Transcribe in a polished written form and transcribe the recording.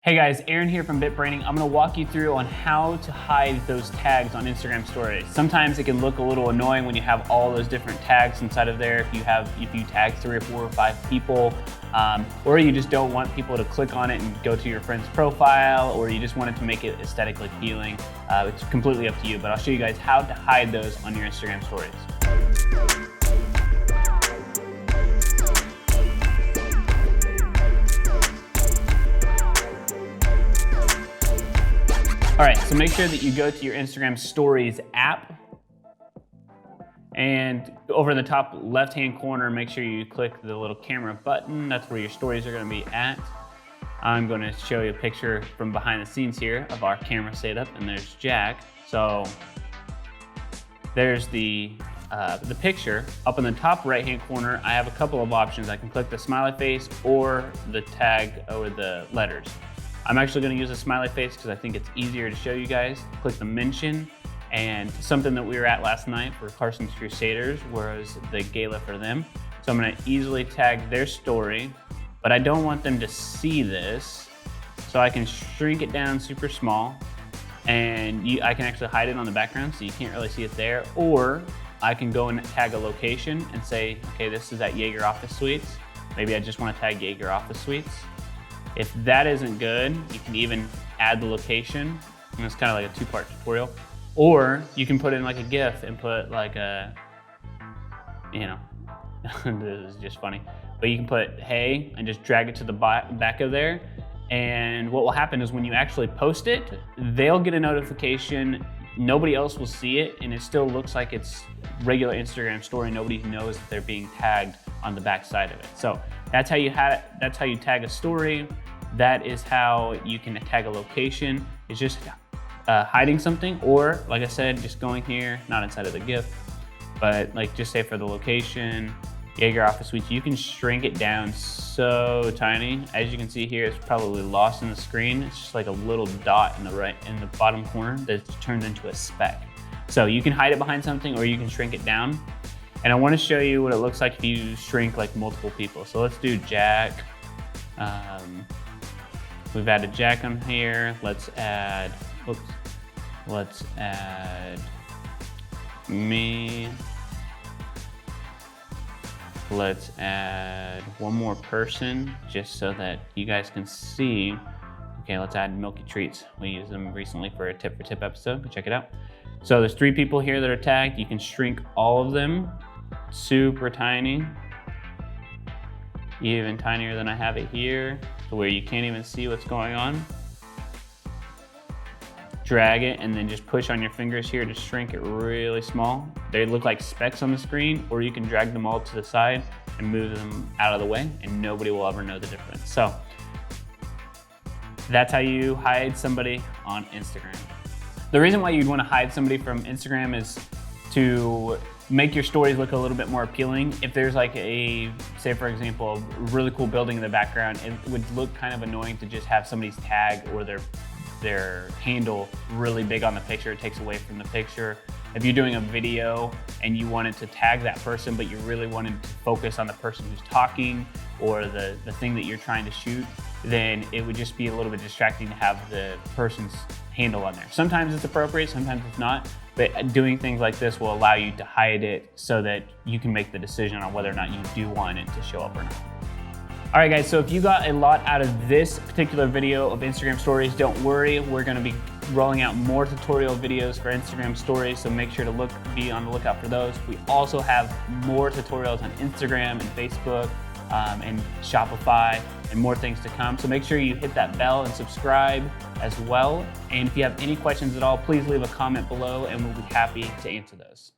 Hey guys, Aaron here from BitBraining. I'm gonna walk you through on how to hide those tags on Instagram stories. Sometimes it can look a little annoying when you have all those different tags inside of there. If you tag 3 or 4 or 5 people, or you just don't want people to click on it and go to your friend's profile, or you just want it to make it aesthetically appealing. It's completely up to you, but I'll show you guys how to hide those on your Instagram stories. All right, so make sure that you go to your Instagram Stories app, and over in the top left-hand corner, make sure you click the little camera button. That's where your stories are gonna be at. I'm gonna show you a picture from behind the scenes here of our camera setup, and there's Jack. So there's the picture. Up in the top right-hand corner, I have a couple of options. I can click the smiley face or the tag or the letters. I'm actually gonna use a smiley face because I think it's easier to show you guys. Click the mention, and something that we were at last night for Carson's Crusaders was the gala for them. So I'm gonna easily tag their story, but I don't want them to see this. So I can shrink it down super small, and I can actually hide it on the background so you can't really see it there. Or I can go and tag a location and say, okay, this is at Jaeger Office Suites. Maybe I just wanna tag Jaeger Office Suites. If that isn't good, you can even add the location, and it's kind of like a 2-part tutorial. Or you can put in like a GIF and put like a, this is just funny, but you can put hey and just drag it to the back of there. And what will happen is when you actually post it, they'll get a notification, nobody else will see it, and it still looks like it's regular Instagram story. Nobody knows that they're being tagged on the back side of it. So that's how you tag a story. That is how you can tag a location. It's just hiding something, or like I said, just going here, not inside of the GIF, but like just say for the location, Jaeger Office Suites, you can shrink it down so tiny. As you can see here, it's probably lost in the screen. It's just like a little dot in the bottom corner that's turned into a speck. So you can hide it behind something, or you can shrink it down. And I want to show you what it looks like if you shrink like multiple people. So let's do Jack. We've added Jack on here. Let's add me. Let's add one more person just so that you guys can see. Okay, let's add Milky Treats. We used them recently for a tip for tip episode. Go check it out. So there's 3 people here that are tagged. You can shrink all of them super tiny, even tinier than I have it here, to where you can't even see what's going on. Drag it and then just push on your fingers here to shrink it really small. They look like specks on the screen, or you can drag them all to the side and move them out of the way, and nobody will ever know the difference. So that's how you hide somebody on Instagram. The reason why you'd want to hide somebody from Instagram is to make your stories look a little bit more appealing. If there's like say for example, a really cool building in the background, it would look kind of annoying to just have somebody's tag or their handle really big on the picture. It takes away from the picture. If you're doing a video and you wanted to tag that person, but you really wanted to focus on the person who's talking or the thing that you're trying to shoot, then it would just be a little bit distracting to have the person's handle on there. Sometimes it's appropriate, sometimes it's not, but doing things like this will allow you to hide it so that you can make the decision on whether or not you do want it to show up or not. All right guys, so if you got a lot out of this particular video of Instagram stories, don't worry, we're gonna be rolling out more tutorial videos for Instagram stories, so make sure to be on the lookout for those. We also have more tutorials on Instagram and Facebook and Shopify and more things to come. So make sure you hit that bell and subscribe as well. And if you have any questions at all, please leave a comment below and we'll be happy to answer those.